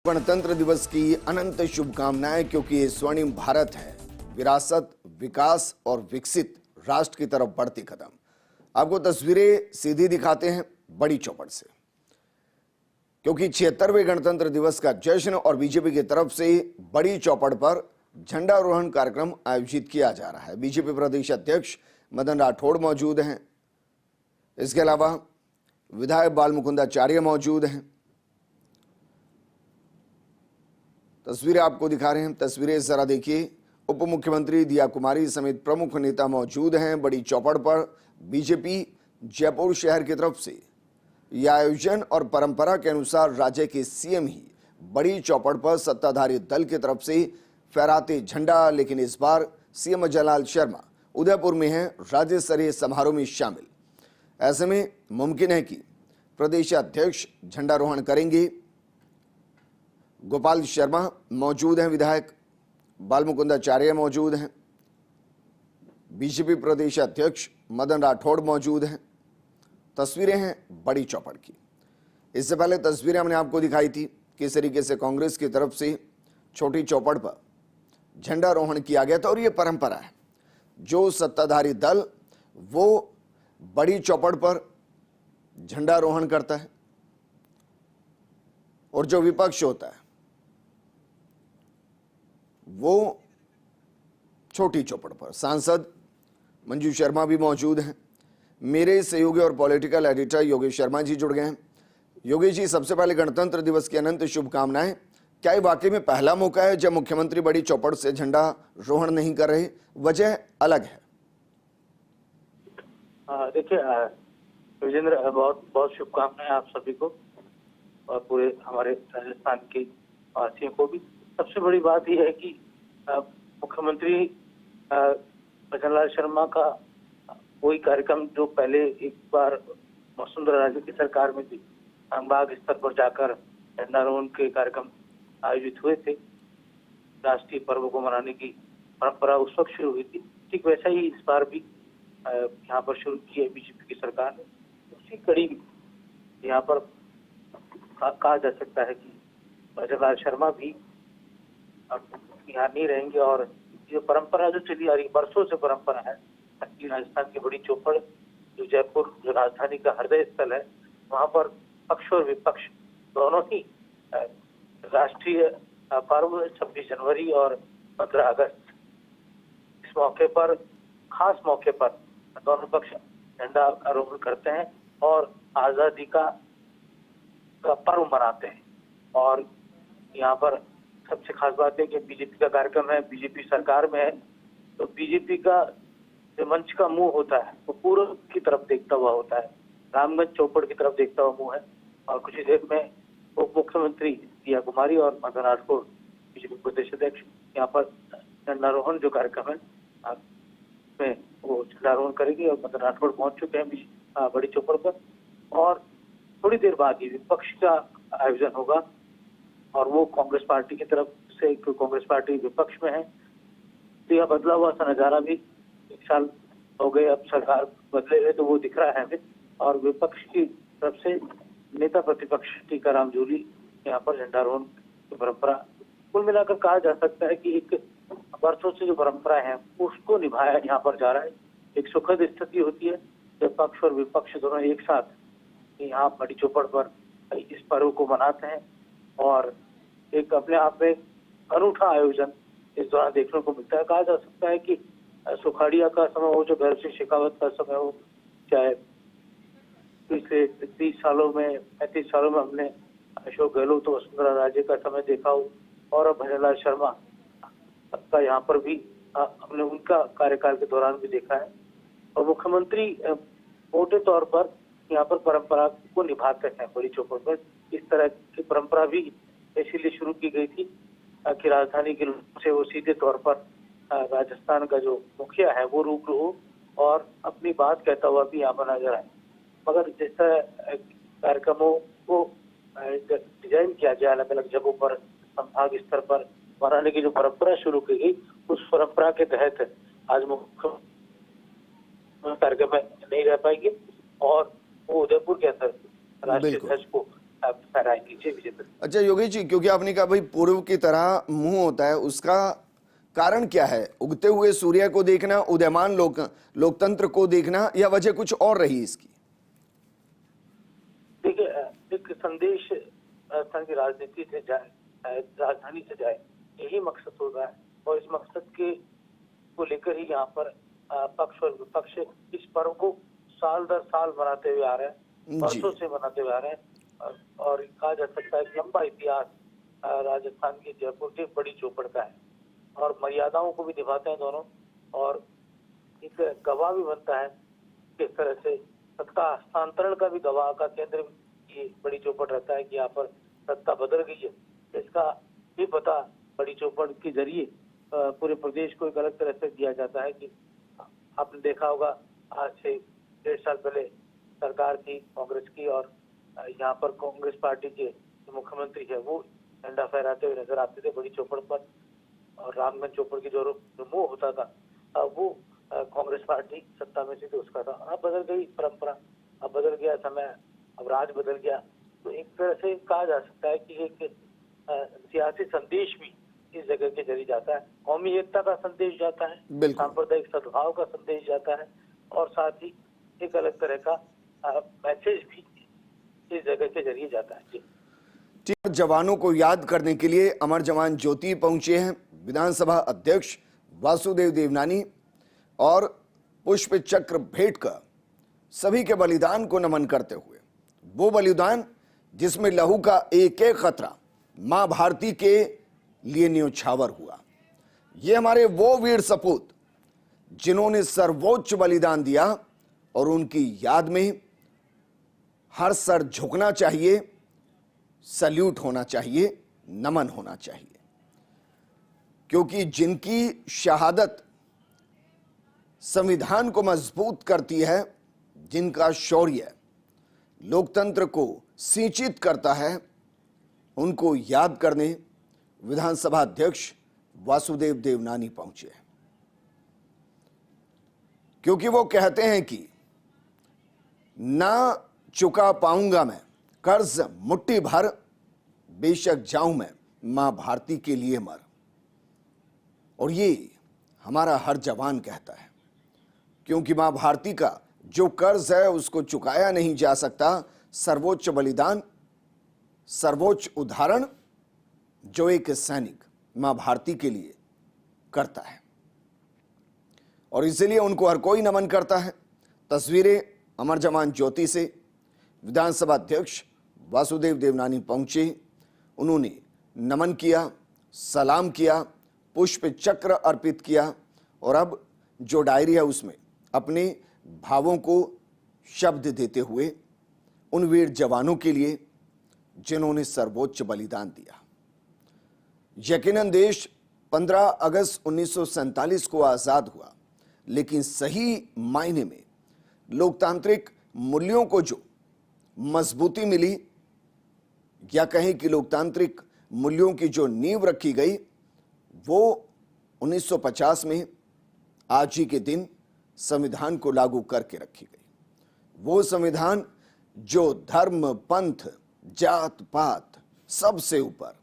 गणतंत्र दिवस की अनंत शुभकामनाएं, क्योंकि ये स्वर्णिम भारत है, विरासत, विकास और विकसित राष्ट्र की तरफ बढ़ते कदम। आपको तस्वीरें सीधी दिखाते हैं बड़ी चौपड़ से, क्योंकि 76वें गणतंत्र दिवस का जश्न और बीजेपी की तरफ से बड़ी चौपड़ पर झंडारोहण कार्यक्रम आयोजित किया जा रहा है। बीजेपी प्रदेश अध्यक्ष मदन राठौड़ मौजूद हैं। इसके अलावा विधायक बालमुकुंदाचार्य मौजूद हैं। तस्वीरें आपको दिखा रहे हैं, तस्वीरें जरा देखिए। उप मुख्यमंत्री दिया कुमारी समेत प्रमुख नेता मौजूद हैं बड़ी चौपड़ पर। बीजेपी जयपुर शहर की तरफ से यह आयोजन और परंपरा के अनुसार राज्य के सीएम ही बड़ी चौपड़ पर सत्ताधारी दल की तरफ से फहराते झंडा, लेकिन इस बार सीएम जलाल शर्मा उदयपुर में हैं, राज्य स्तरीय समारोह में शामिल। ऐसे में मुमकिन है कि प्रदेश अध्यक्ष झंडारोहण करेंगे। गोपाल शर्मा मौजूद हैं, विधायक बालमुकुंदाचार्य मौजूद हैं, बीजेपी प्रदेश अध्यक्ष मदन राठौड़ मौजूद हैं। तस्वीरें हैं बड़ी चौपड़ की। इससे पहले तस्वीरें हमने आपको दिखाई थी किस तरीके से कांग्रेस की तरफ से छोटी चौपड़ पर झंडारोहण किया गया था। और ये परंपरा है, जो सत्ताधारी दल वो बड़ी चौपड़ पर झंडारोहण करता है और जो विपक्ष होता है वो छोटी चौपड़ पर। सांसद मंजू शर्मा भी मौजूद हैं। मेरे सहयोगी और पॉलिटिकल एडिटर योगेश शर्मा जी जुड़ गए हैं। योगेश जी, सबसे पहले गणतंत्र दिवस की अनंत शुभकामनाएं। क्या ये वाकई में पहला मौका है जब मुख्यमंत्री बड़ी चौपड़ से झंडा रोहण नहीं कर रहे? वजह अलग है। देखिए विजेंद्र, बहुत बहुत शुभकामनाएं आप सभी को और पूरे हमारे राजस्थान के वासियों को भी। सबसे बड़ी बात यह है कि मुख्यमंत्री भजनलाल शर्मा का वही कार्यक्रम जो पहले एक बार वसुंधरा राजे की सरकार में भी संभाग स्तर पर जाकर झंडारोहण के कार्यक्रम आयोजित हुए थे, राष्ट्रीय पर्व को मनाने की परंपरा उस वक्त शुरू हुई थी। ठीक वैसा ही इस बार भी यहाँ पर शुरू की है बीजेपी की सरकार ने। उसी कड़ी यहाँ पर कहा जा सकता है कि भजनलाल शर्मा भी अब यहाँ नहीं रहेंगे। और जो परंपरा जो चली आ रही बरसों से परंपरा है कि राजस्थान की बड़ी चौपड़ जो जयपुर जो राजधानी का हृदय स्थल है, वहाँ पर पक्ष और विपक्ष दोनों ही राष्ट्रीय पर्व 26 जनवरी और 15 अगस्त इस मौके पर, खास मौके पर दोनों पक्ष झंडा आरोहण करते हैं और आजादी का पर्व मनाते हैं। और यहाँ पर सबसे खास बात है कि बीजेपी का कार्यक्रम है, बीजेपी सरकार में है, तो बीजेपी का जो मंच का मुंह होता है वो पूर्व की तरफ देखता हुआ होता है, रामगंज चौपड़ की तरफ देखता हुआ मुंह है। और कुछ ही देर में उप मुख्यमंत्री दिया कुमारी और मदन राठौड़ बीजेपी प्रदेश अध्यक्ष यहाँ पर झंडारोहण जो कार्यक्रम है में वो झंडारोहण करेंगे। और मदन राठौड़ पहुंच चुके हैं बड़ी चौपड़ पर, और थोड़ी देर बाद ही विपक्ष का आयोजन होगा और वो कांग्रेस पार्टी की तरफ से, कांग्रेस पार्टी विपक्ष में है, तो यह बदला हुआ सा नजारा भी 1 साल हो गए अब सरकार बदले हुए, तो वो दिख रहा है हमें। और विपक्ष की तरफ से नेता प्रतिपक्ष टीकाराम जूली यहाँ पर झंडारोहण की परंपरा, कुल मिलाकर कहा जा सकता है कि एक वर्षों से जो परंपरा है उसको निभाया यहाँ पर जा रहा है। एक सुखद स्थिति होती है जब पक्ष और विपक्ष दोनों एक साथ यहाँ बड़ी चौपड़ पर इस पर्व को मनाते हैं। और एक अपने आप में अनूठा आयोजन इस दौरान देखने को मिलता है। कहा जा सकता है कि सुखाड़िया का समय हो, जो घर से शेखावत का समय हो, चाहे पिछले 30 सालों में 35 सालों में हमने अशोक गहलोत तो वसुंधरा राजे का समय देखा हो, और अब भजनलाल शर्मा का यहाँ पर भी हमने उनका कार्यकाल के दौरान भी देखा है। और मुख्यमंत्री मोटे तौर पर यहाँ पर परंपरा को निभाते हैं बड़ी चौपड़ पर। इस तरह की परंपरा भी इसीलिए शुरू की गई थी कि राजधानी के लोगों से वो सीधे तौर पर राजस्थान का जो मुखिया है वो रूबरू हो और अपनी बात कहता हुआ भी यहाँ पर नजर आए। मगर जिस तरह कार्यक्रमों को डिजाइन किया गया अलग अलग जगहों पर संभाग स्तर पर मनाने की जो परंपरा शुरू की गई, उस परंपरा के तहत आज मुख्य कार्यक्रम में नहीं रह पाएगी और वो उदयपुर के अंदर राष्ट्रीय ध्वज को फहराएंगे। जी विजेंद्र। अच्छा योगेश जी, क्योंकि आपने कहा भाई पूर्व की तरह मुंह होता है, उसका कारण क्या है? उगते हुए सूर्य को देखना, उदयमान लोकतंत्र को देखना, या वजह कुछ और रही इसकी? देखिए, एक संदेश राजस्थान की राजनीति से जाए, राजधानी से जाए, यही मकसद होगा है। और इस मकसद के को लेकर ही यहाँ पर पक्ष और विपक्ष इस पर्व को साल दर साल मनाते हुए आ रहे हैं, वर्षों से मनाते हुए आ रहे हैं। और कहा जा सकता है कि लंबा इतिहास राजस्थान की जयपुर की बड़ी चौपड़ का है, और मर्यादाओं को भी निभाते हैं दोनों, और एक गवाह भी बनता है किस तरह से सत्ता हस्तांतरण का भी गवाह का केंद्र ये बड़ी चौपड़ रहता है कि यहाँ पर सत्ता बदल गई है। इसका भी पता बड़ी चौपड़ के जरिए पूरे प्रदेश को एक अलग तरह से दिया जाता है कि आपने देखा होगा आज से 1.5 साल पहले सरकार थी कांग्रेस की, और यहाँ पर कांग्रेस पार्टी के जो मुख्यमंत्री है वो झंडा फहराते हुए नजर आते थे बड़ी चौपड़ पर, और रामगंज चौपड़ की जो मोह होता था वो कांग्रेस पार्टी सत्ता में थी तो उसका था। अब बदल गई परंपरा, अब बदल गया समय, अब राज बदल गया। तो एक तरह से कहा जा सकता है कि एक सियासी संदेश भी इस जगह के जरिए जाता है, कौमी एकता का संदेश जाता है, सांप्रदायिक सद्भाव का संदेश जाता है, और साथ ही एक अलग तरह का मैसेज भी इस जगह के जरिए जाता है। ठीक, जवानों को याद करने के लिए अमर जवान ज्योति पहुंचे हैं विधानसभा अध्यक्ष वासुदेव देवनानी, और पुष्प चक्र भेंट कर सभी के बलिदान को नमन करते हुए, वो बलिदान जिसमें लहू का एक एक खतरा मां भारती के लिए न्योछावर हुआ। ये हमारे वो वीर सपूत जिन्होंने सर्वोच्च बलिदान दिया, और उनकी याद में हर सर झुकना चाहिए, सल्यूट होना चाहिए, नमन होना चाहिए, क्योंकि जिनकी शहादत संविधान को मजबूत करती है, जिनका शौर्य लोकतंत्र को सिंचित करता है, उनको याद करने विधानसभा अध्यक्ष वासुदेव देवनानी पहुंचे हैं। क्योंकि वो कहते हैं कि ना चुका पाऊंगा मैं कर्ज मुट्ठी भर, बेशक जाऊं मैं मां भारती के लिए मर। और ये हमारा हर जवान कहता है, क्योंकि मां भारती का जो कर्ज है उसको चुकाया नहीं जा सकता। सर्वोच्च बलिदान, सर्वोच्च उदाहरण जो एक सैनिक मां भारती के लिए करता है, और इसलिए उनको हर कोई नमन करता है। तस्वीरें अमर जवान ज्योति से विधानसभा अध्यक्ष वासुदेव देवनानी पहुंचे, उन्होंने नमन किया, सलाम किया, पुष्प चक्र अर्पित किया, और अब जो डायरी है उसमें अपने भावों को शब्द देते हुए उन वीर जवानों के लिए जिन्होंने सर्वोच्च बलिदान दिया। यकीनन देश 15 अगस्त 1947 को आजाद हुआ, लेकिन सही मायने में लोकतांत्रिक मूल्यों को जो मजबूती मिली, या कहें कि लोकतांत्रिक मूल्यों की जो नींव रखी गई, वो 1950 में आज ही के दिन संविधान को लागू करके रखी गई। वो संविधान जो धर्म, पंथ, जात पात सबसे ऊपर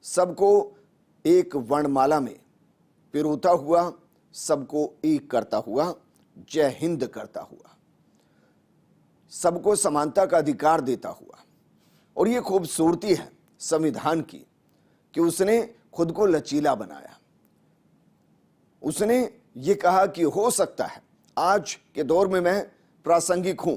सबको एक वर्णमाला में पिरोता हुआ, सबको एक करता हुआ, जय हिंद करता हुआ, सबको समानता का अधिकार देता हुआ। और ये खूबसूरती है संविधान की कि उसने खुद को लचीला बनाया। उसने ये कहा कि हो सकता है आज के दौर में मैं प्रासंगिक हूं,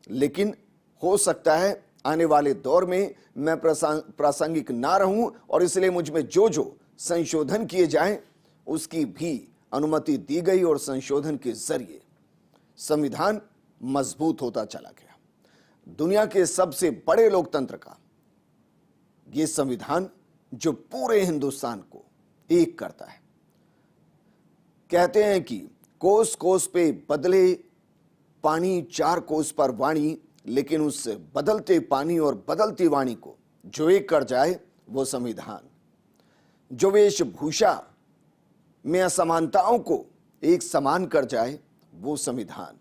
लेकिन हो सकता है आने वाले दौर में मैं प्रासंगिक ना रहूं, और इसलिए मुझ में जो जो संशोधन किए जाएं उसकी भी अनुमति दी गई, और संशोधन के जरिए संविधान मजबूत होता चला गया। दुनिया के सबसे बड़े लोकतंत्र का ये संविधान जो पूरे हिंदुस्तान को एक करता है। कहते हैं कि कोस कोस पे बदले पानी, 4 कोस पर वाणी, लेकिन उस बदलते पानी और बदलती वाणी को जो एक कर जाए वो संविधान। जो वेशभूषा में असमानताओं को एक समान कर जाए वो संविधान।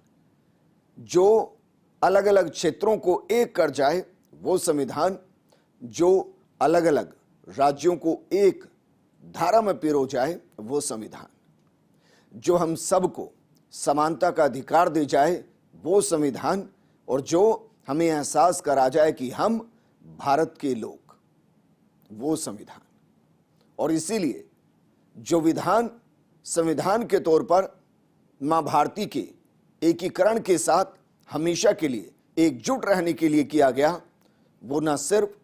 जो अलग अलग क्षेत्रों को एक कर जाए वो संविधान जो अलग अलग राज्यों को एक धारा में पिरो जाए, वो संविधान जो हम सबको समानता का अधिकार दे जाए, वो संविधान, और जो हमें एहसास करा जाए कि हम भारत के लोग, वो संविधान। और इसीलिए जो विधान संविधान के तौर पर मां भारती के एकीकरण के साथ हमेशा के लिए एकजुट रहने के लिए किया गया, वो न सिर्फ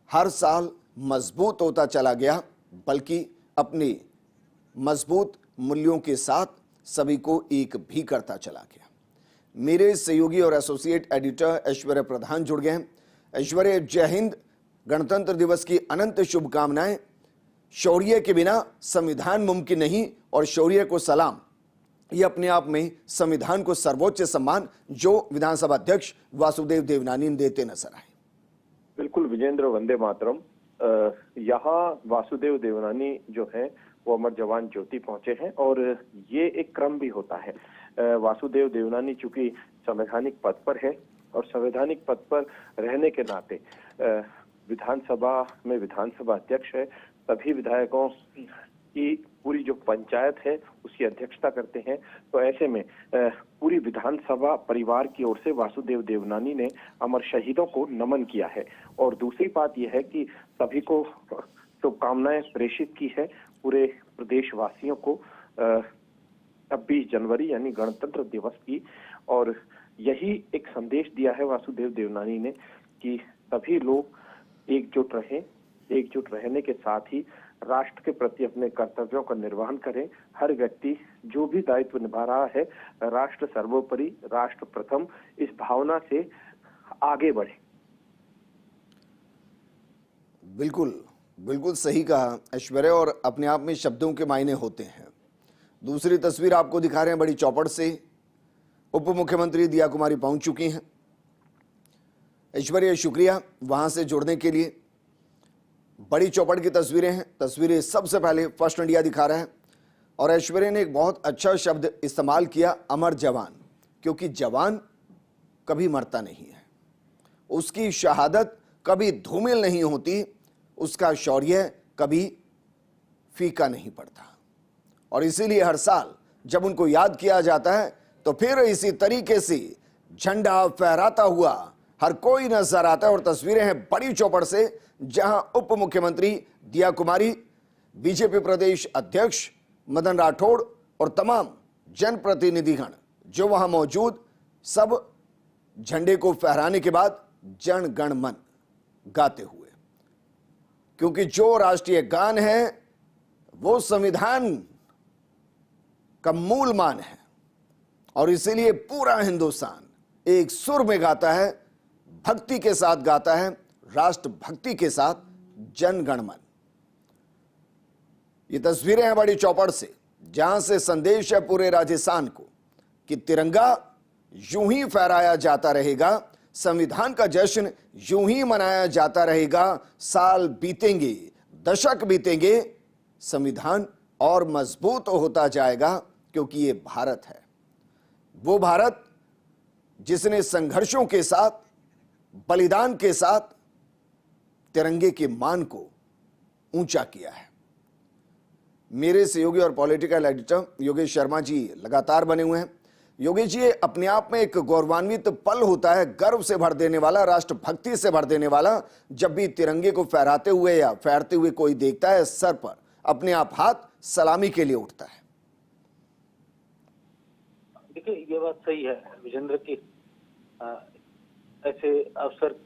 हर साल मजबूत होता चला गया, बल्कि अपने मजबूत मूल्यों के साथ सभी को एक भी करता चला गया। मेरे सहयोगी और एसोसिएट एडिटर ऐश्वर्य प्रधान जुड़ गए हैं। ऐश्वर्य, जय हिंद। गणतंत्र दिवस की अनंत शुभकामनाएं। शौर्य के बिना संविधान मुमकिन नहीं, और शौर्य को सलाम। ये अपने आप में संविधान को सर्वोच्च सम्मान जो विधानसभा अध्यक्ष वासुदेव देवनानी देते नजर आए। बिल्कुल विजेंद्र, वंदे मातरम। यहाँ वासुदेव देवनानी जो है वो अमर जवान ज्योति पहुंचे हैं, और ये एक क्रम भी होता है। वासुदेव देवनानी चूंकि संवैधानिक पद पर है, और संवैधानिक पद पर रहने के नाते विधानसभा में विधानसभा अध्यक्ष है, सभी विधायकों की पूरी जो पंचायत है उसकी अध्यक्षता करते हैं। तो ऐसे में पूरी विधानसभा परिवार की ओर से वासुदेव देवनानी ने अमर शहीदों को नमन किया है। और दूसरी बात यह है कि सभी को शुभकामनाएं प्रेषित की है, पूरे प्रदेशवासियों को 26 जनवरी यानी गणतंत्र दिवस की। और यही एक संदेश दिया है वासुदेव देवनानी ने कि सभी लोग एकजुट रहें, एकजुट रहने के साथ ही राष्ट्र के प्रति अपने कर्तव्यों का निर्वहन करें। हर व्यक्ति जो भी दायित्व निभा रहा है, राष्ट्र सर्वोपरि, राष्ट्र प्रथम, इस भावना से आगे बढ़े। बिल्कुल बिल्कुल सही कहा ऐश्वर्या, और अपने आप में शब्दों के मायने होते हैं। दूसरी तस्वीर आपको दिखा रहे हैं बड़ी चौपड़ से। उप मुख्यमंत्री दिया कुमारी पहुंच चुकी हैं। ऐश्वर्या, शुक्रिया वहां से जुड़ने के लिए। बड़ी चौपड़ की तस्वीरें हैं। तस्वीरें सबसे पहले फर्स्ट इंडिया दिखा रहा है, और ऐश्वर्या ने एक बहुत अच्छा शब्द इस्तेमाल किया, अमर जवान, क्योंकि जवान कभी मरता नहीं है, उसकी शहादत कभी धूमिल नहीं होती, उसका शौर्य कभी फीका नहीं पड़ता। और इसीलिए हर साल जब उनको याद किया जाता है तो फिर इसी तरीके से झंडा फहराता हुआ हर कोई नजर आता है। और तस्वीरें हैं बड़ी चौपड़ से, जहां उप मुख्यमंत्री दिया कुमारी, बीजेपी प्रदेश अध्यक्ष मदन राठौड़ और तमाम जनप्रतिनिधिगण जो वहां मौजूद, सब झंडे को फहराने के बाद जन गण मन गाते हुए, क्योंकि जो राष्ट्रीय गान है वो संविधान का मूल मान है, और इसीलिए पूरा हिंदुस्तान एक सुर में गाता है, भक्ति के साथ गाता है, राष्ट्र भक्ति के साथ जन गण मन। ये तस्वीरें हैं बड़ी चौपड़ से, जहां से संदेश है पूरे राजस्थान को कि तिरंगा यूं ही फहराया जाता रहेगा, संविधान का जश्न यूं ही मनाया जाता रहेगा। साल बीतेंगे, दशक बीतेंगे, संविधान और मजबूत होता जाएगा, क्योंकि ये भारत है, वो भारत जिसने संघर्षों के साथ, बलिदान के साथ तिरंगे के मान को ऊंचा किया है। मेरे सहयोगी और पॉलिटिकल एडिटर योगेश शर्मा जी लगातार बने हुए हैं। योगेश जी, अपने आप में एक गौरवान्वित पल होता है, गर्व से भर देने वाला, राष्ट्रभक्ति से भर देने वाला, जब भी तिरंगे को फहराते हुए या फहरते हुए कोई देखता है, सर पर अपने आप हाथ सलामी के लिए उठता है। देखिए, ये बात सही है विजेंद्र की, ऐसे अवसर